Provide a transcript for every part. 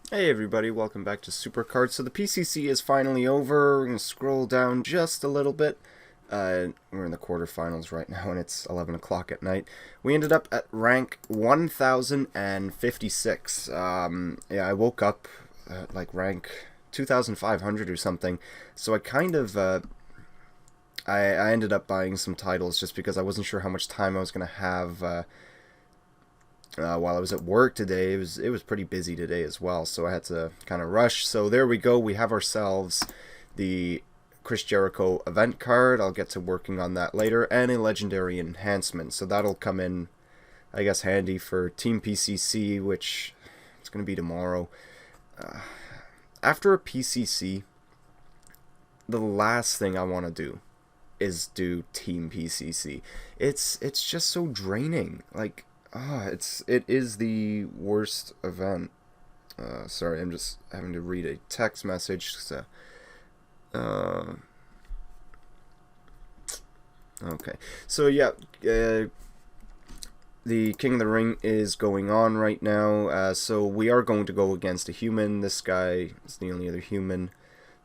Hey everybody, welcome back to Supercard. So the PCC is finally over. We're going to scroll down just a little bit. We're in the quarterfinals right now and it's 11 o'clock at night. We ended up at rank 1056. I woke up at like rank 2500 or something. So I ended up buying some titles just because I wasn't sure how much time I was going to have while I was at work today. It was pretty busy today as well, so I had to kind of rush. So there we go. We have ourselves the Chris Jericho event card. I'll get to working on that later, and a legendary enhancement. So that'll come in, I guess, handy for Team PCC, which it's going to be tomorrow. After a PCC, the last thing I want to do is do Team PCC. It's just so draining. Like, it is the worst event. Sorry, I'm just having to read a text message. So, okay. So yeah, the King of the Ring is going on right now. So we are going to go against a human. This guy is the only other human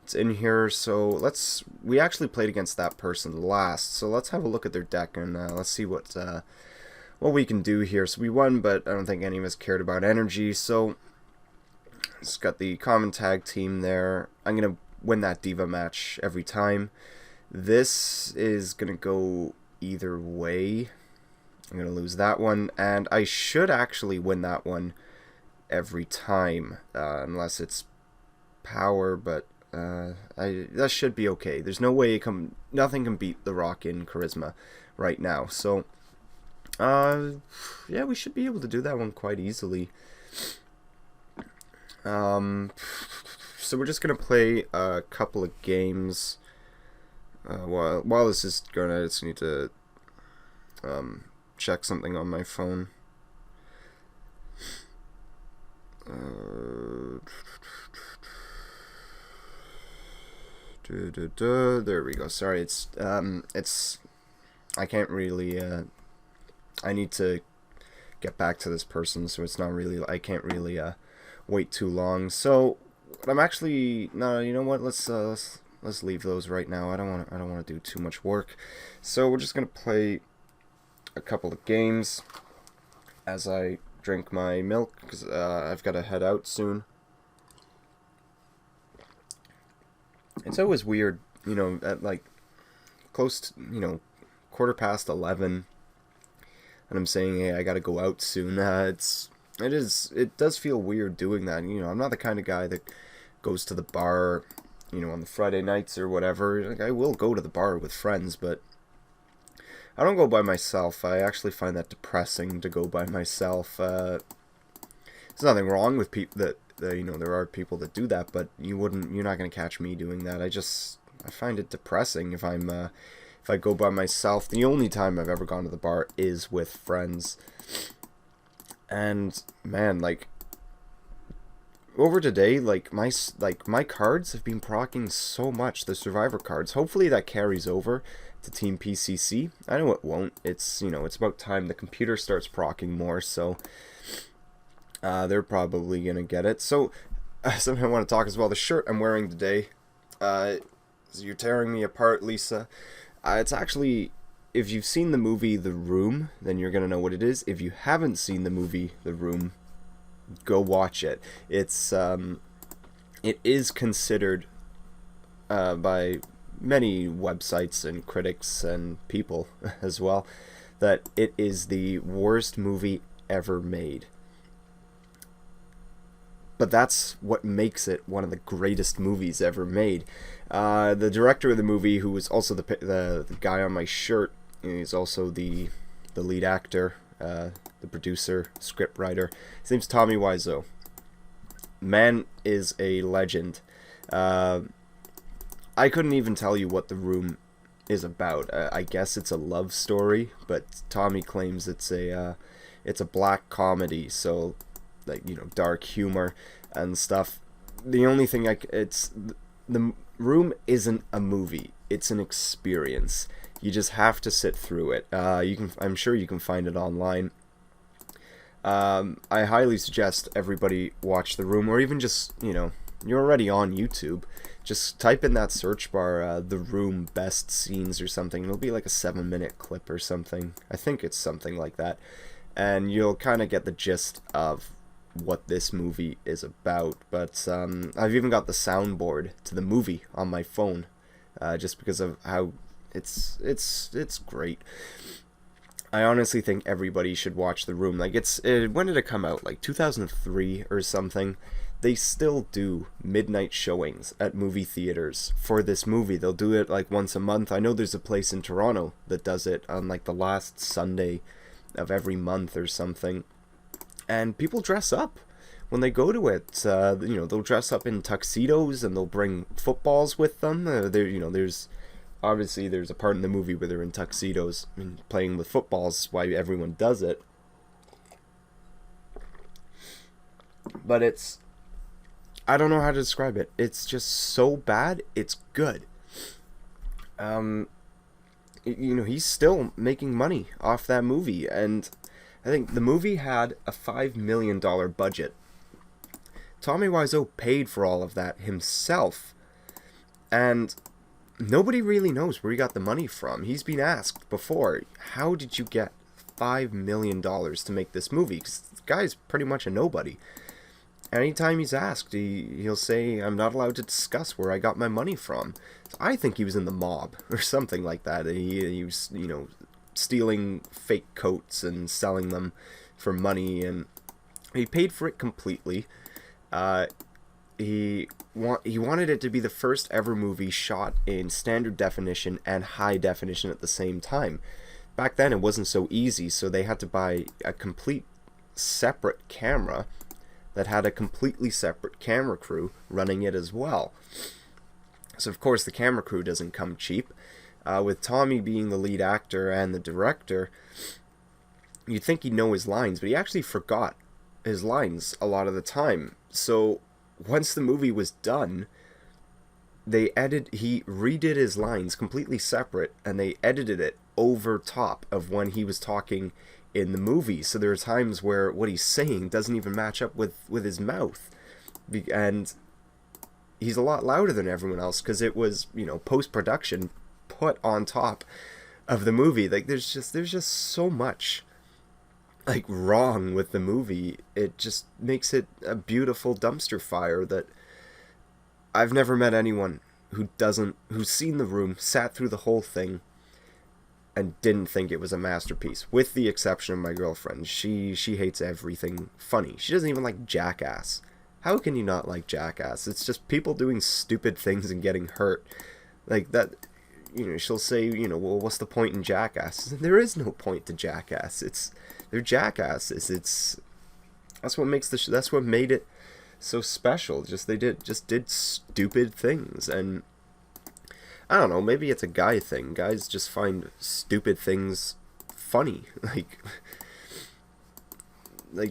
that's in here. So we actually played against that person last. So let's have a look at their deck and let's see what we can do here. So we won, but I don't think any of us cared about energy. So it's got the common tag team there. I'm gonna win that Diva match every time. This is gonna go either way. I'm going to lose that one, and I should actually win that one every time, unless it's power, but that should be okay. There's no way nothing can beat The Rock in charisma right now, so yeah, we should be able to do that one quite easily. So we're just going to play a couple of games. While this is going, I just need to check something on my phone. There we go. Sorry, it's I can't really I need to get back to this person, so it's not really, I can't really wait too long. So I'm actually, no, you know what? Let's leave those right now. I don't want to do too much work. So we're just gonna play a couple of games as I drink my milk, because I've got to head out soon. It's always weird, at like close to, 11:15, and I'm saying, hey, I got to go out soon. It does feel weird doing that. I'm not the kind of guy that goes to the bar, on the Friday nights or whatever. Like, I will go to the bar with friends, but I don't go by myself. I actually find that depressing to go by myself. There's nothing wrong with people that there are people that do that, but you're not gonna catch me doing that. I find it depressing if I go by myself. The only time I've ever gone to the bar is with friends, and man, like over today, like my cards have been proccing so much, the Survivor cards. Hopefully that carries over to Team PCC. I know it won't. It's about time the computer starts proccing more, so they're probably gonna get it. So something I want to talk as well. The shirt I'm wearing today, you're tearing me apart, Lisa. It's actually, if you've seen the movie The Room, then you're gonna know what it is. If you haven't seen the movie The Room, go watch it. It is considered by many websites and critics and people as well that it is the worst movie ever made. But that's what makes it one of the greatest movies ever made. The director of the movie, who was also the guy on my shirt, he's also the lead actor, the producer, script writer. His name's Tommy Wiseau. Man is a legend. I couldn't even tell you what The Room is about. I guess it's a love story, but Tommy claims it's a black comedy, so like, dark humor and stuff. The only thing The Room isn't a movie. It's an experience. You just have to sit through it. I'm sure you can find it online. I highly suggest everybody watch The Room, or even just, you're already on YouTube. Just type in that search bar, The Room best scenes or something. It'll be like a 7-minute clip or something. I think it's something like that. And you'll kind of get the gist of what this movie is about. But I've even got the soundboard to the movie on my phone, just because of how it's great. I honestly think everybody should watch The Room. Like, when did it come out? Like 2003 or something. They still do midnight showings at movie theaters for this movie. They'll do it like once a month. I know there's a place in Toronto that does it on like the last Sunday of every month or something. And people dress up when they go to it. They'll dress up in tuxedos and they'll bring footballs with them. There's obviously there's a part in the movie where they're in tuxedos and playing with footballs. Is why everyone does it. But I don't know how to describe it. It's just so bad, it's good. He's still making money off that movie, and I think the movie had a $5 million budget. Tommy Wiseau paid for all of that himself, and nobody really knows where he got the money from. He's been asked before, how did you get $5 million to make this movie? Because the guy's pretty much a nobody. Anytime he's asked, he'll say, I'm not allowed to discuss where I got my money from. So I think he was in the mob or something like that. He was, stealing fake coats and selling them for money, and he paid for it completely. He wanted it to be the first ever movie shot in standard definition and high definition at the same time. Back then it wasn't so easy, so they had to buy a complete separate camera that had a completely separate camera crew running it as well. So of course the camera crew doesn't come cheap. With Tommy being the lead actor and the director, you'd think he'd know his lines, but he actually forgot his lines a lot of the time. So once the movie was done, he redid his lines completely separate, and they edited it over top of when he was talking in the movie. So there are times where what he's saying doesn't even match up with his mouth, and he's a lot louder than everyone else because it was, post-production put on top of the movie. Like, there's just so much like wrong with the movie. It just makes it a beautiful dumpster fire that I've never met anyone who's seen The Room, sat through the whole thing, and didn't think it was a masterpiece, with the exception of my girlfriend. She hates everything funny. She doesn't even like Jackass. How can you not like Jackass? It's just people doing stupid things and getting hurt. Like that, she'll say, well, what's the point in Jackass? There is no point to Jackass. They're jackasses. That's what made it so special. They did stupid things, and I don't know, maybe it's a guy thing. Guys just find stupid things funny. Like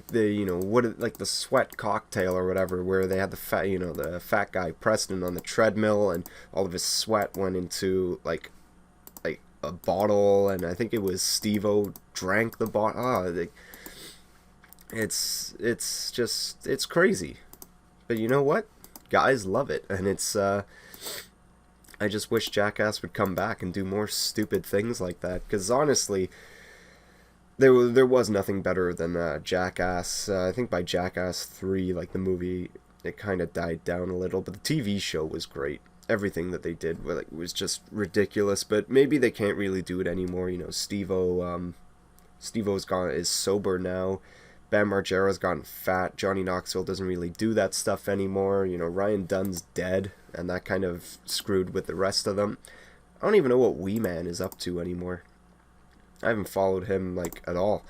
the sweat cocktail or whatever, where they had the fat guy Preston on the treadmill, and all of his sweat went into like a bottle, and I think it was Steve-O drank the bottle. It's crazy. But you know what? Guys love it, and I just wish Jackass would come back and do more stupid things like that, because honestly, there was nothing better than Jackass. I think by Jackass 3, like the movie, it kind of died down a little, but the TV show was great. Everything that they did was just ridiculous, but maybe they can't really do it anymore. Steve-O's is sober now. Bam Margera's gotten fat. Johnny Knoxville doesn't really do that stuff anymore. Ryan Dunn's dead, and that kind of screwed with the rest of them. I don't even know what Wee Man is up to anymore. I haven't followed him at all.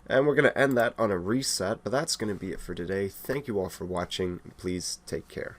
And we're going to end that on a reset, but that's going to be it for today. Thank you all for watching. Please take care.